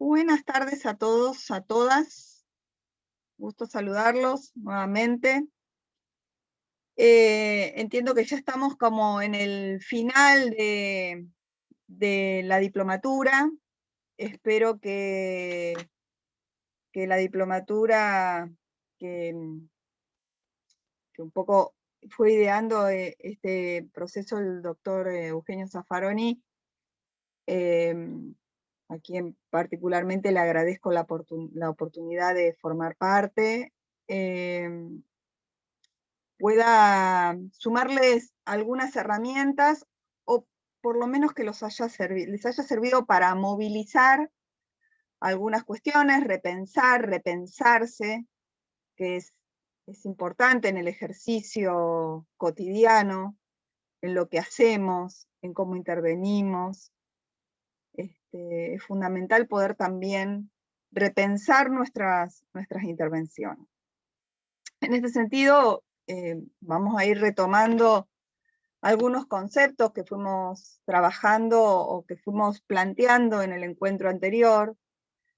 Buenas tardes a todos, a todas. Gusto saludarlos nuevamente. Entiendo que ya estamos como en el final de la diplomatura. Espero que la diplomatura que un poco fue ideando este proceso el doctor Eugenio Zaffaroni, a quien particularmente le agradezco la oportunidad de formar parte, pueda sumarles algunas herramientas, o por lo menos que les haya servido para movilizar algunas cuestiones, repensarse, que es importante en el ejercicio cotidiano, en lo que hacemos, en cómo intervenimos. Es fundamental poder también repensar nuestras intervenciones. En este sentido, vamos a ir retomando algunos conceptos que fuimos trabajando o que fuimos planteando en el encuentro anterior,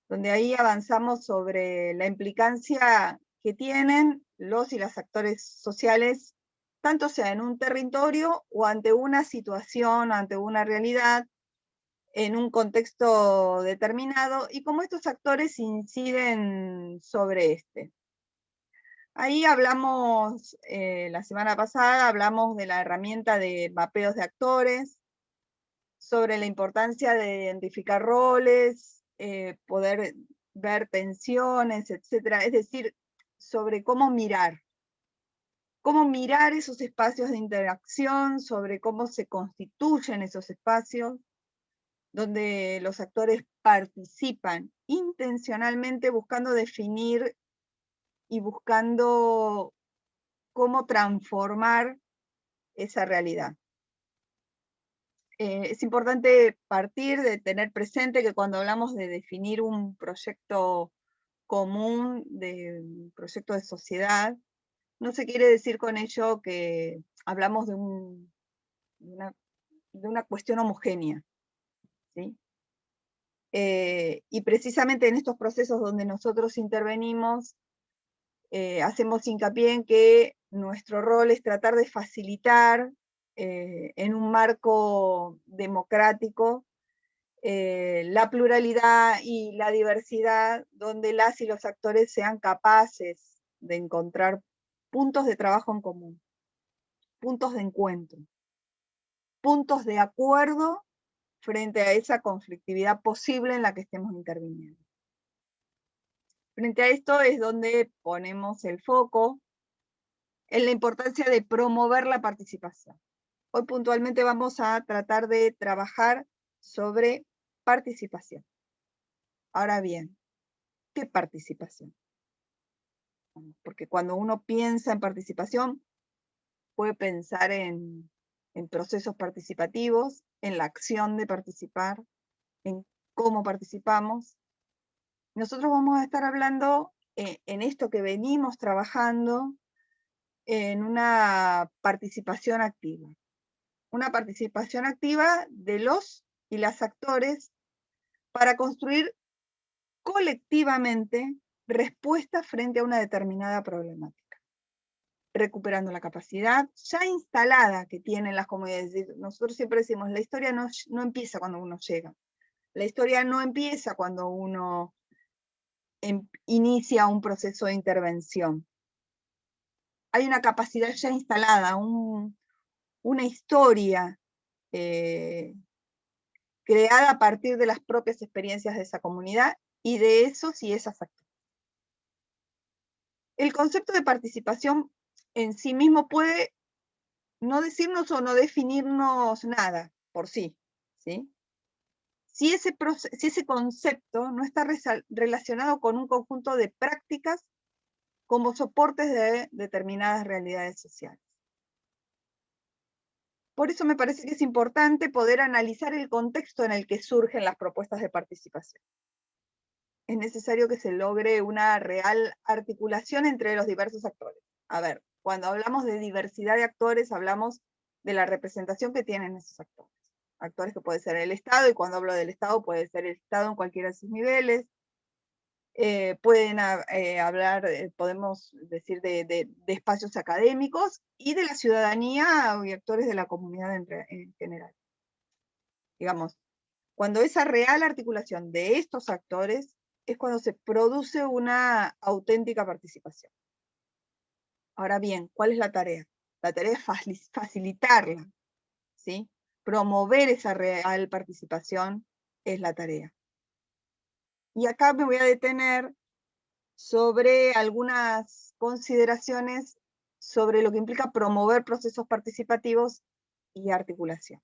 donde ahí avanzamos sobre la implicancia que tienen los y las actores sociales, tanto sea en un territorio o ante una situación, ante una realidad, en un contexto determinado, y cómo estos actores inciden sobre este. Ahí hablamos, la semana pasada, hablamos de la herramienta de mapeos de actores, sobre la importancia de identificar roles, poder ver tensiones, etc. Es decir, sobre cómo mirar esos espacios de interacción, sobre cómo se constituyen esos espacios, donde los actores participan intencionalmente buscando definir y buscando cómo transformar esa realidad. Es importante partir de tener presente que cuando hablamos de definir un proyecto común, de un proyecto de sociedad, no se quiere decir con ello que hablamos de una cuestión homogénea, ¿sí? Y precisamente en estos procesos donde nosotros intervenimos, hacemos hincapié en que nuestro rol es tratar de facilitar en un marco democrático la pluralidad y la diversidad, donde las y los actores sean capaces de encontrar puntos de trabajo en común, puntos de encuentro, puntos de acuerdo frente a esa conflictividad posible en la que estemos interviniendo. Frente a esto es donde ponemos el foco en la importancia de promover la participación. Hoy puntualmente vamos a tratar de trabajar sobre participación. Ahora bien, ¿qué participación? Porque cuando uno piensa en participación, puede pensar en procesos participativos, en la acción de participar, en cómo participamos. Nosotros vamos a estar hablando en esto que venimos trabajando, en una participación activa. Una participación activa de los y las actores para construir colectivamente respuestas frente a una determinada problemática, recuperando la capacidad ya instalada que tienen las comunidades. Nosotros siempre decimos, la historia no empieza cuando uno llega, la historia no empieza cuando uno inicia un proceso de intervención. Hay una capacidad ya instalada, una historia creada a partir de las propias experiencias de esa comunidad y de esos y esas actores. El concepto de participación en sí mismo puede no decirnos o no definirnos nada por sí, ¿sí? Si ese concepto no está relacionado con un conjunto de prácticas como soportes de determinadas realidades sociales. Por eso me parece que es importante poder analizar el contexto en el que surgen las propuestas de participación. Es necesario que se logre una real articulación entre los diversos actores. A ver, cuando hablamos de diversidad de actores, hablamos de la representación que tienen esos actores. actores que puede ser el Estado, y cuando hablo del Estado puede ser el Estado en cualquiera de sus niveles. Pueden hablar, podemos decir, de espacios académicos y de la ciudadanía y actores de la comunidad en general. Digamos, cuando esa real articulación de estos actores es cuando se produce una auténtica participación. Ahora bien, ¿cuál es la tarea? La tarea es facilitarla, ¿sí? Promover esa real participación es la tarea. Y acá me voy a detener sobre algunas consideraciones sobre lo que implica promover procesos participativos y articulación.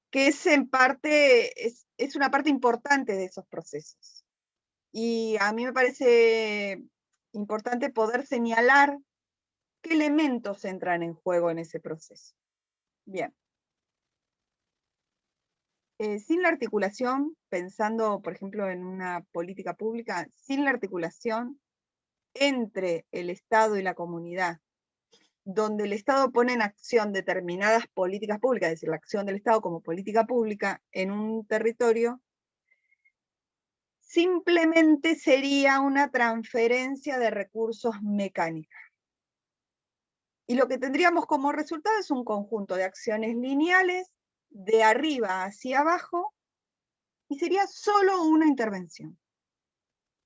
Que es en parte, es una parte importante de esos procesos. Y a mí me parece importante poder señalar qué elementos entran en juego en ese proceso. Bien. Sin la articulación, pensando, por ejemplo, en una política pública, sin la articulación entre el Estado y la comunidad, donde el Estado pone en acción determinadas políticas públicas, es decir, la acción del Estado como política pública en un territorio, simplemente sería una transferencia de recursos mecánica. Y lo que tendríamos como resultado es un conjunto de acciones lineales, de arriba hacia abajo, y sería solo una intervención,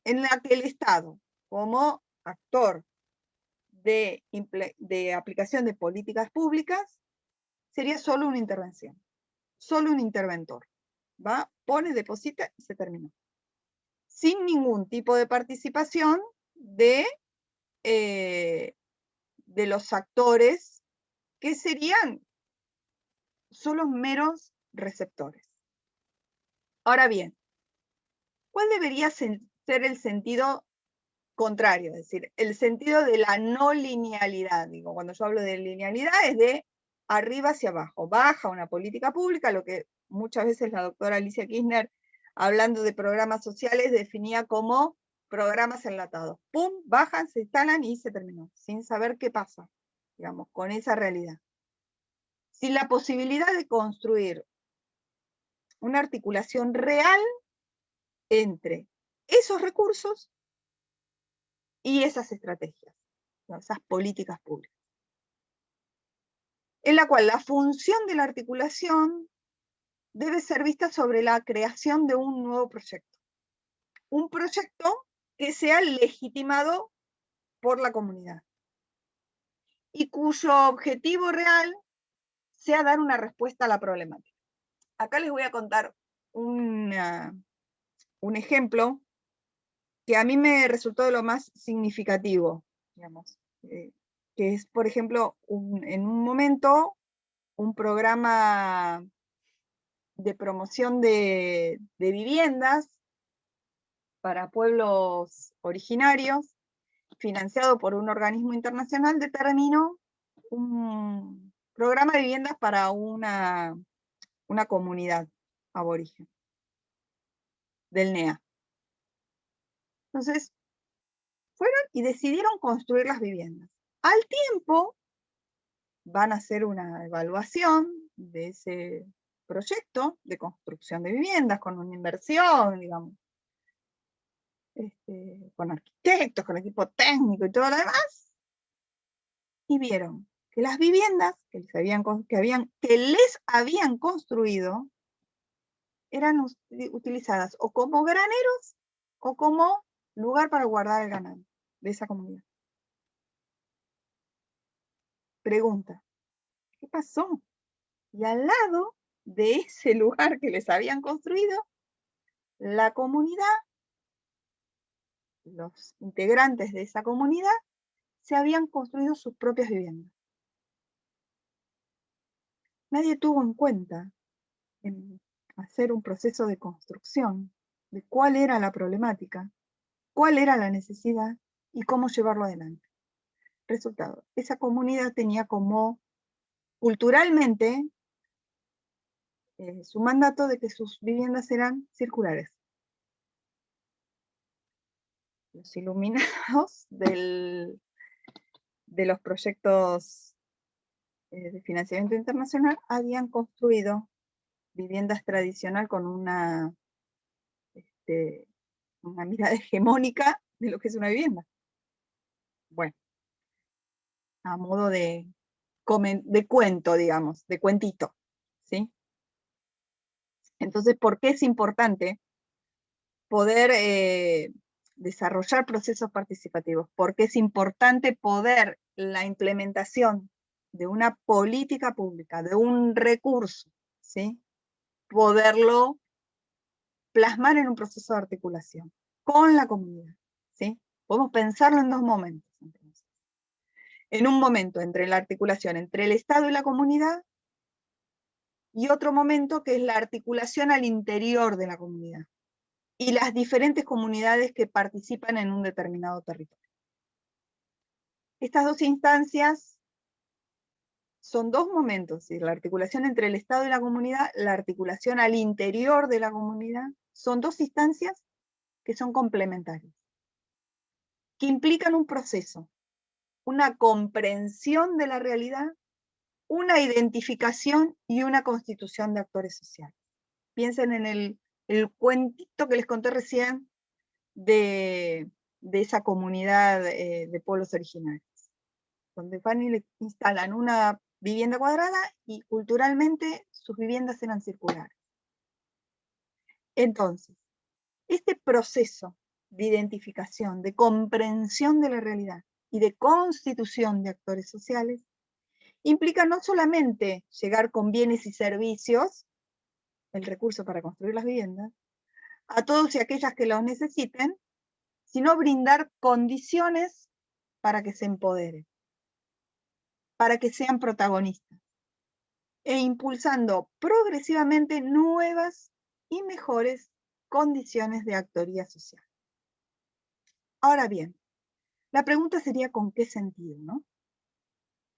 en la que el Estado, como actor de aplicación de políticas públicas, sería solo una intervención, solo un interventor. Va, pone, deposita y se terminó. Sin ningún tipo de participación de los actores que serían solo meros receptores. Ahora bien, ¿cuál debería ser el sentido contrario? Es decir, el sentido de la no linealidad. Digo, cuando yo hablo de linealidad es de arriba hacia abajo. Baja una política pública, lo que muchas veces la doctora Alicia Kirchner, hablando de programas sociales, definía como programas enlatados. Pum, bajan, se instalan y se terminó, sin saber qué pasa, digamos, con esa realidad. Sin la posibilidad de construir una articulación real entre esos recursos y esas estrategias, ¿no? Esas políticas públicas. En la cual la función de la articulación debe ser vista sobre la creación de un nuevo proyecto. Un proyecto que sea legitimado por la comunidad y cuyo objetivo real sea dar una respuesta a la problemática. Acá les voy a contar un ejemplo que a mí me resultó de lo más significativo, digamos, que es, por ejemplo, en un momento, un programa de promoción de viviendas para pueblos originarios, financiado por un organismo internacional, determinó un programa de viviendas para una comunidad aborigen del NEA. Entonces, fueron y decidieron construir las viviendas. Al tiempo, van a hacer una evaluación de ese proyecto de construcción de viviendas con una inversión, digamos, con arquitectos, con equipo técnico y todo lo demás, y vieron que las viviendas que les habían construido eran utilizadas o como graneros o como lugar para guardar el ganado de esa comunidad. Pregunta, ¿qué pasó? Y al lado de ese lugar que les habían construido, la comunidad, los integrantes de esa comunidad, se habían construido sus propias viviendas. Nadie tuvo en cuenta en hacer un proceso de construcción de cuál era la problemática, cuál era la necesidad y cómo llevarlo adelante. Resultado, esa comunidad tenía como culturalmente su mandato de que sus viviendas eran circulares. Los iluminados de los proyectos de financiamiento internacional habían construido viviendas tradicional con una mirada hegemónica de lo que es una vivienda. Bueno, a modo de cuento, digamos, de cuentito, ¿sí? Entonces, ¿por qué es importante poder desarrollar procesos participativos? Porque es importante poder la implementación de una política pública, de un recurso, ¿sí? Poderlo plasmar en un proceso de articulación con la comunidad, ¿sí? Podemos pensarlo en dos momentos. Entonces. En un momento entre la articulación entre el Estado y la comunidad, y otro momento que es la articulación al interior de la comunidad y las diferentes comunidades que participan en un determinado territorio. Estas dos instancias son dos momentos, ¿sí? La articulación entre el Estado y la comunidad, la articulación al interior de la comunidad, son dos instancias que son complementarias, que implican un proceso, una comprensión de la realidad, una identificación y una constitución de actores sociales. Piensen en el cuentito que les conté recién de esa comunidad de pueblos originarios, donde van y le instalan una vivienda cuadrada y culturalmente sus viviendas eran circulares. Entonces, este proceso de identificación, de comprensión de la realidad y de constitución de actores sociales, implica no solamente llegar con bienes y servicios, el recurso para construir las viviendas, a todos y aquellas que los necesiten, sino brindar condiciones para que se empoderen, para que sean protagonistas, e impulsando progresivamente nuevas y mejores condiciones de actoría social. Ahora bien, la pregunta sería ¿con qué sentido, no?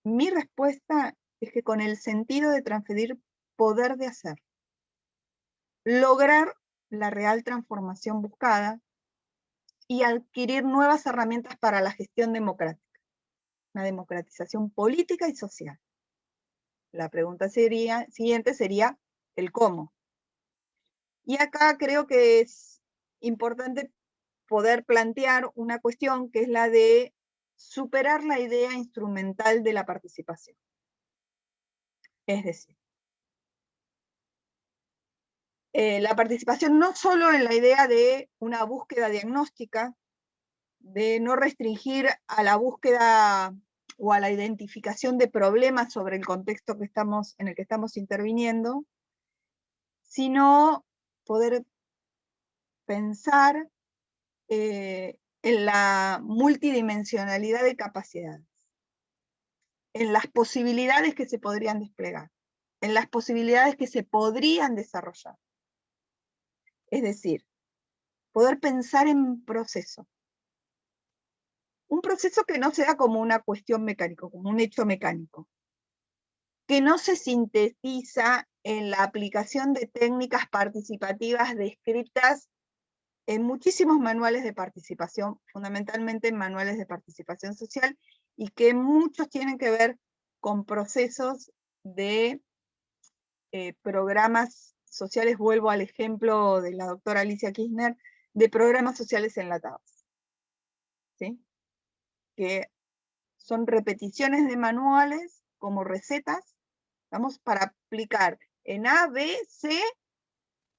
Mi respuesta es que con el sentido de transferir poder de hacer, lograr la real transformación buscada y adquirir nuevas herramientas para la gestión democrática, una democratización política y social. La pregunta siguiente sería el cómo. Y acá creo que es importante poder plantear una cuestión que es la de superar la idea instrumental de la participación. Es decir, la participación no solo en la idea de una búsqueda diagnóstica, de no restringir a la búsqueda o a la identificación de problemas sobre el contexto en el que estamos interviniendo, sino poder pensar en la multidimensionalidad de capacidades, en las posibilidades que se podrían desplegar, en las posibilidades que se podrían desarrollar. Es decir, poder pensar en proceso. Un proceso que no sea como una cuestión mecánica, como un hecho mecánico, que no se sintetiza en la aplicación de técnicas participativas descritas en muchísimos manuales de participación, fundamentalmente en manuales de participación social, y que muchos tienen que ver con procesos de programas sociales. Vuelvo al ejemplo de la doctora Alicia Kirchner, de programas sociales enlatados, ¿sí? Que son repeticiones de manuales como recetas, vamos, para aplicar en A, B, C,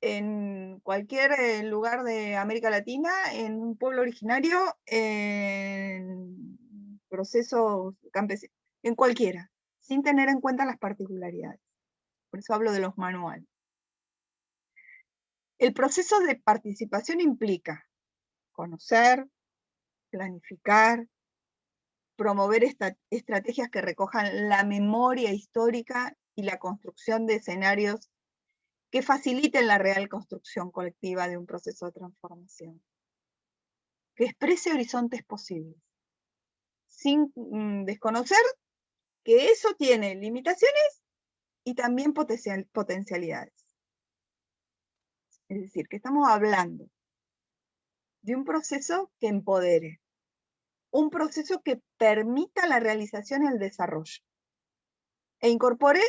en cualquier lugar de América Latina, en un pueblo originario, en procesos campesinos, en cualquiera, sin tener en cuenta las particularidades. Por eso hablo de los manuales. El proceso de participación implica conocer, planificar, promover estrategias que recojan la memoria histórica y la construcción de escenarios que faciliten la real construcción colectiva de un proceso de transformación, que exprese horizontes posibles, sin desconocer que eso tiene limitaciones y también potencialidades. Es decir, que estamos hablando de un proceso que empodere, un proceso que permita la realización y el desarrollo, e incorpore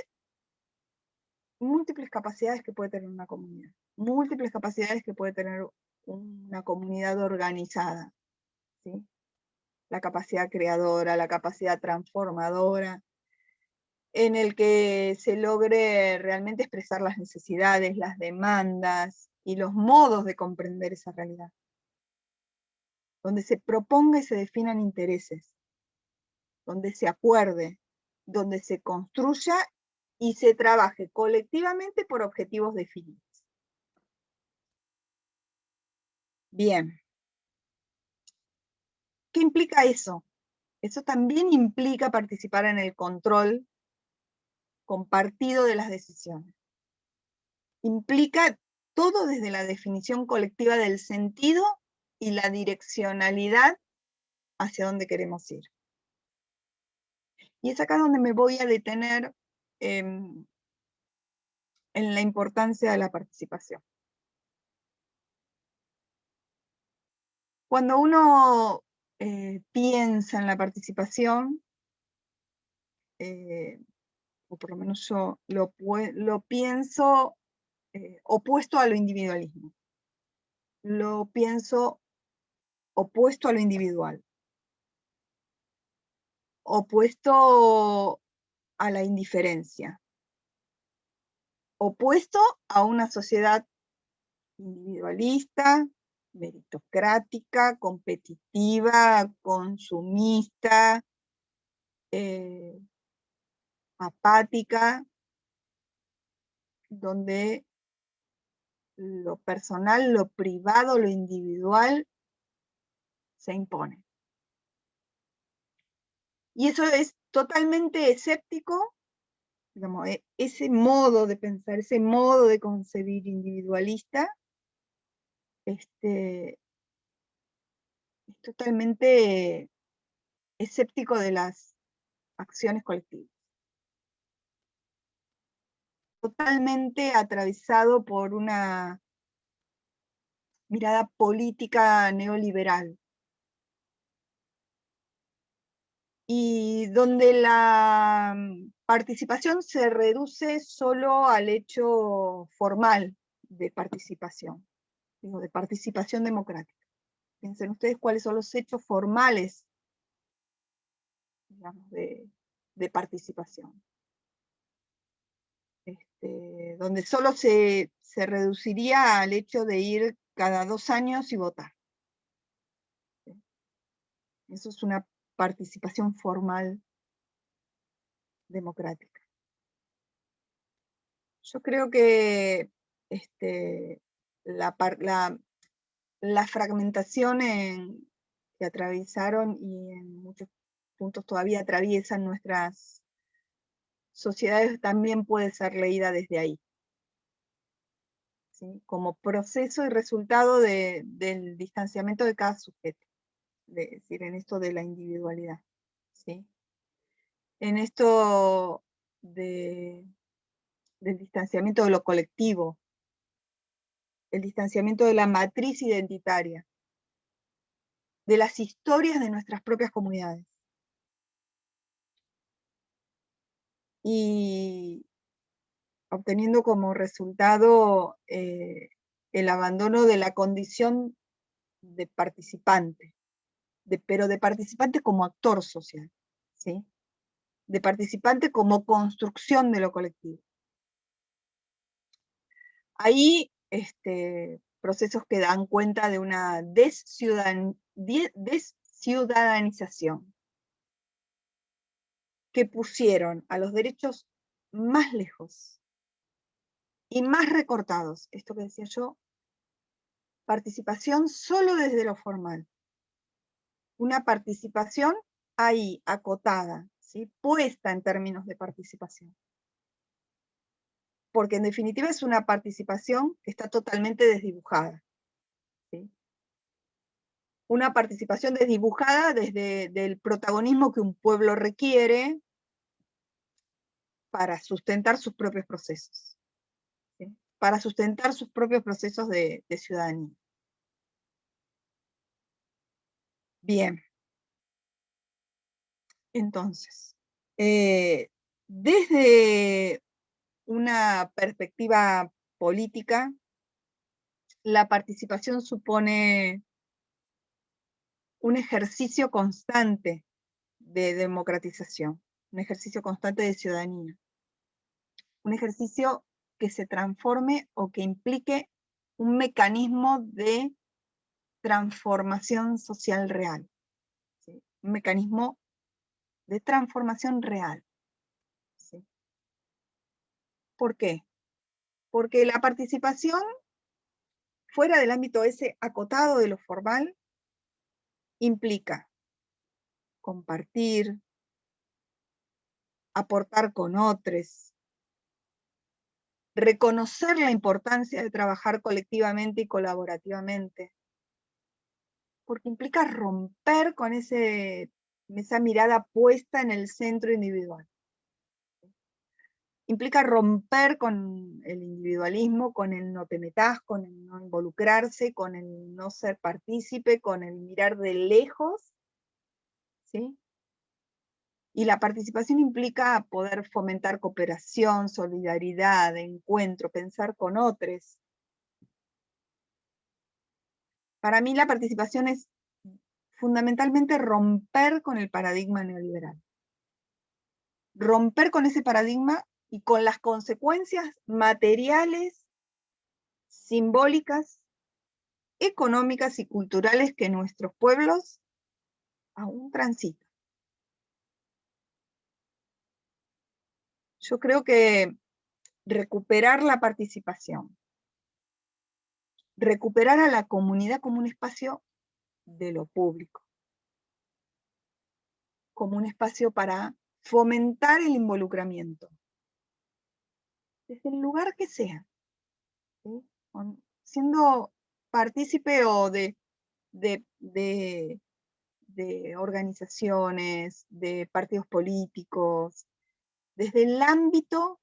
múltiples capacidades que puede tener una comunidad, múltiples capacidades que puede tener una comunidad organizada, ¿sí? La capacidad creadora, la capacidad transformadora, en el que se logre realmente expresar las necesidades, las demandas y los modos de comprender esa realidad, donde se proponga y se definan intereses, donde se acuerde, donde se construya y se trabaje colectivamente por objetivos definidos. Bien. ¿Qué implica eso? Eso también implica participar en el control compartido de las decisiones. Implica todo desde la definición colectiva del sentido y la direccionalidad hacia dónde queremos ir. Y es acá donde me voy a detener en la importancia de la participación. Cuando uno piensa en la participación, o por lo menos yo lo pienso opuesto a lo individualismo. Lo pienso opuesto a lo individual. Opuesto a la indiferencia. Opuesto a una sociedad individualista, meritocrática, competitiva, consumista, apática, donde lo personal, lo privado, lo individual se impone. Y eso es totalmente escéptico, digamos, ese modo de pensar, ese modo de concebir individualista, es totalmente escéptico de las acciones colectivas. Totalmente atravesado por una mirada política neoliberal. Y donde la participación se reduce solo al hecho formal de participación, digo, de participación democrática. Piensen ustedes cuáles son los hechos formales, digamos, de participación. Donde solo se reduciría al hecho de ir cada 2 años y votar. ¿Sí? Eso es una participación formal democrática. Yo creo que la fragmentación que atravesaron y en muchos puntos todavía atraviesan nuestras sociedades también puede ser leída desde ahí, ¿sí? Como proceso y resultado del distanciamiento de cada sujeto, es decir, en esto de la individualidad, ¿sí? En esto del distanciamiento de lo colectivo, el distanciamiento de la matriz identitaria, de las historias de nuestras propias comunidades. Y obteniendo como resultado el abandono de la condición de participante, pero de participante como actor social, ¿sí? De participante como construcción de lo colectivo. Ahí procesos que dan cuenta de una desciudadanización, que pusieron a los derechos más lejos y más recortados. Esto que decía yo, participación solo desde lo formal. Una participación ahí, acotada, ¿sí? Puesta en términos de participación. Porque en definitiva es una participación que está totalmente desdibujada, ¿sí? Una participación desdibujada desde el protagonismo que un pueblo requiere para sustentar sus propios procesos, ¿sí? Para sustentar sus propios procesos de ciudadanía. Bien. Entonces, Desde una perspectiva política, la participación supone un ejercicio constante de democratización, un ejercicio constante de ciudadanía, un ejercicio que se transforme o que implique un mecanismo de transformación social real, ¿sí? Un mecanismo de transformación real, ¿sí? ¿Por qué? Porque la participación fuera del ámbito ese acotado de lo formal implica compartir, aportar con otros, reconocer la importancia de trabajar colectivamente y colaborativamente, porque implica romper con esa mirada puesta en el centro individual. Implica romper con el individualismo, con el no te metas, con el no involucrarse, con el no ser partícipe, con el mirar de lejos, ¿sí? Y la participación implica poder fomentar cooperación, solidaridad, encuentro, pensar con otros. Para mí la participación es fundamentalmente romper con el paradigma neoliberal. Romper con ese paradigma y con las consecuencias materiales, simbólicas, económicas y culturales que nuestros pueblos aún transitan. Yo creo que recuperar la participación, recuperar a la comunidad como un espacio de lo público, como un espacio para fomentar el involucramiento, desde el lugar que sea, ¿sí? Siendo partícipe o de, de organizaciones, de partidos políticos, desde el ámbito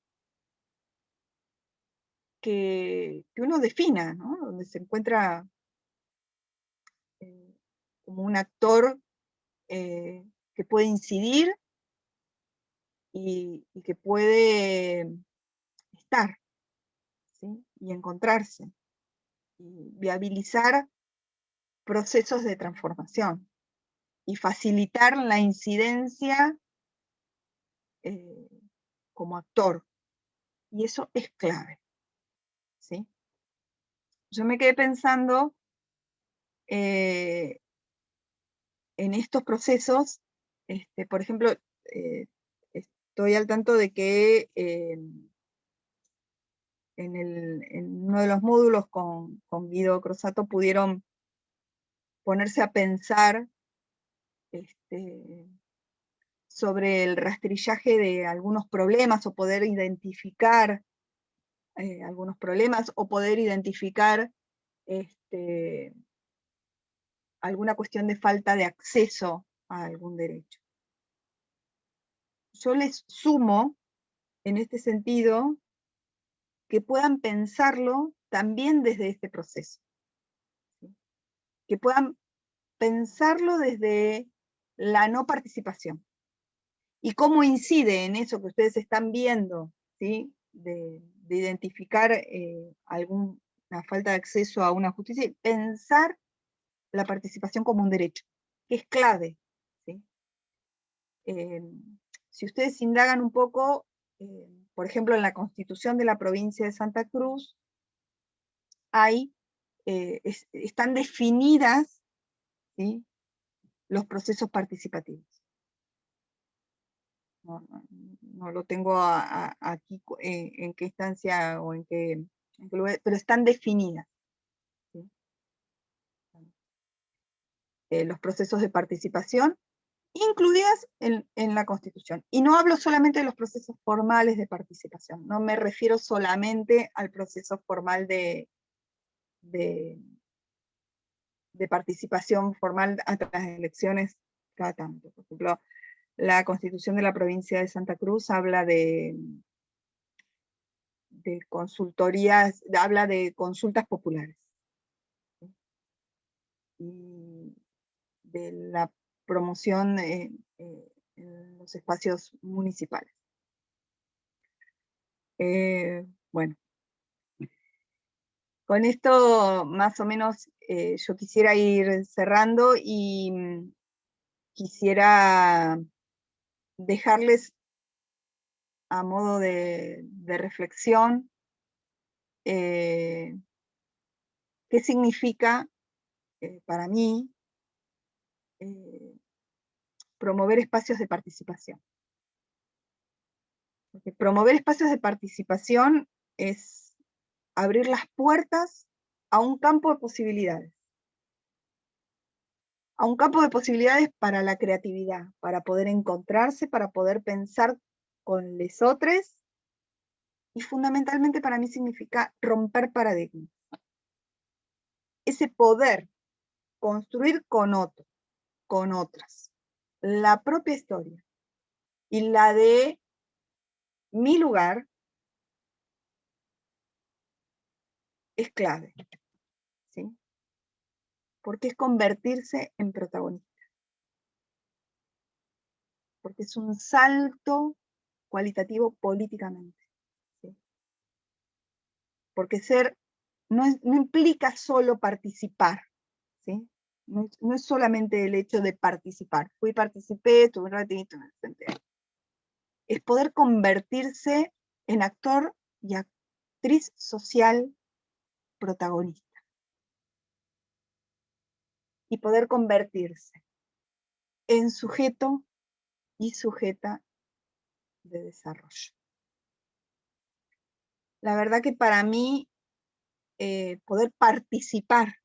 que uno defina, ¿no? Donde se encuentra como un actor que puede incidir y que puede estar, ¿sí? Y encontrarse, y viabilizar procesos de transformación y facilitar la incidencia eh, como actor. Y eso es clave, ¿sí? Yo me quedé pensando en estos procesos, por ejemplo, estoy al tanto de que en uno de los módulos con Guido Crosato pudieron ponerse a pensar sobre el rastrillaje de algunos problemas o poder identificar algunos problemas o poder identificar alguna cuestión de falta de acceso a algún derecho. Yo les sumo en este sentido que puedan pensarlo también desde este proceso, ¿sí? Que puedan pensarlo desde la no participación y cómo incide en eso que ustedes están viendo, ¿sí? De identificar alguna falta de acceso a una justicia y pensar la participación como un derecho, que es clave, ¿sí? Si ustedes indagan un poco, por ejemplo, en la Constitución de la provincia de Santa Cruz, están definidas, ¿sí? Los procesos participativos. No lo tengo aquí en qué instancia o en qué lugar, pero están definidas, ¿sí? Los procesos de participación incluidas en la Constitución. Y no hablo solamente de los procesos formales de participación, no me refiero solamente al proceso formal de participación formal hasta las elecciones cada tanto. Por ejemplo, la Constitución de la provincia de Santa Cruz habla de consultorías, habla de consultas populares, ¿sí? Y de la promoción en los espacios municipales. Bueno, con esto más o menos yo quisiera ir cerrando y quisiera dejarles a modo de reflexión qué significa para mí promover espacios de participación. Porque promover espacios de participación es abrir las puertas a un campo de posibilidades. A un campo de posibilidades para la creatividad, para poder encontrarse, para poder pensar con les otros, y fundamentalmente para mí significa romper paradigmas. Ese poder construir con otros, con otras, la propia historia y la de mi lugar es clave, ¿sí? Porque es convertirse en protagonista. Porque es un salto cualitativo políticamente, ¿sí? Porque ser no implica solo participar, ¿sí? No es solamente el hecho de participar. Participé, tuve un ratito, me senté. Es poder convertirse en actor y actriz social protagonista. Y poder convertirse en sujeto y sujeta de desarrollo. La verdad que para mí poder participar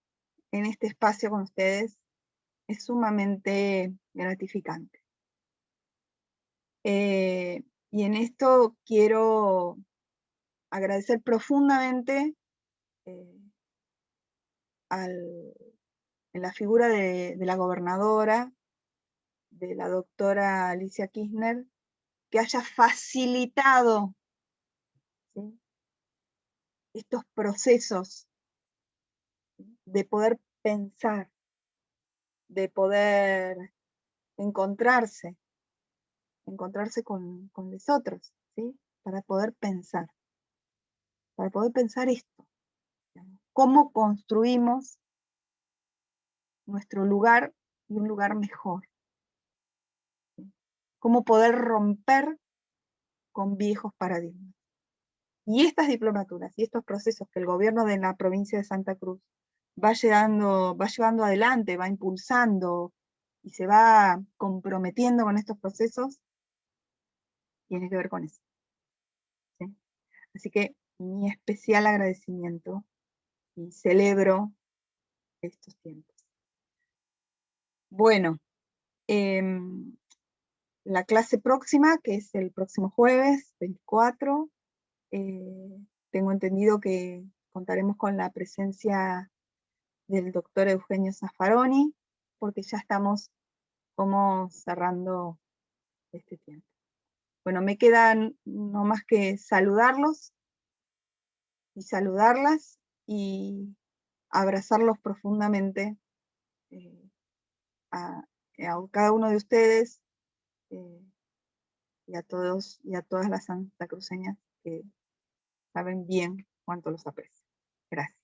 en este espacio con ustedes es sumamente gratificante. Y en esto quiero agradecer profundamente en la figura de la gobernadora, de la doctora Alicia Kirchner, que haya facilitado, ¿sí?, estos procesos de poder pensar, de poder encontrarse con los otros, ¿sí?, para poder pensar esto, digamos, cómo construimos nuestro lugar y un lugar mejor, ¿sí?, cómo poder romper con viejos paradigmas. Y estas diplomaturas y estos procesos que el gobierno de la provincia de Santa Cruz va llevando adelante, va impulsando y se va comprometiendo con estos procesos, tiene que ver con eso, ¿sí? Así que mi especial agradecimiento y celebro estos tiempos. Bueno, la clase próxima, que es el próximo jueves 24, tengo entendido que contaremos con la presencia del doctor Eugenio Zaffaroni, porque ya estamos como cerrando este tiempo. Bueno, me quedan no más que saludarlos y saludarlas y abrazarlos profundamente a cada uno de ustedes y a todos y a todas las santacruceñas que saben bien cuánto los aprecio. Gracias.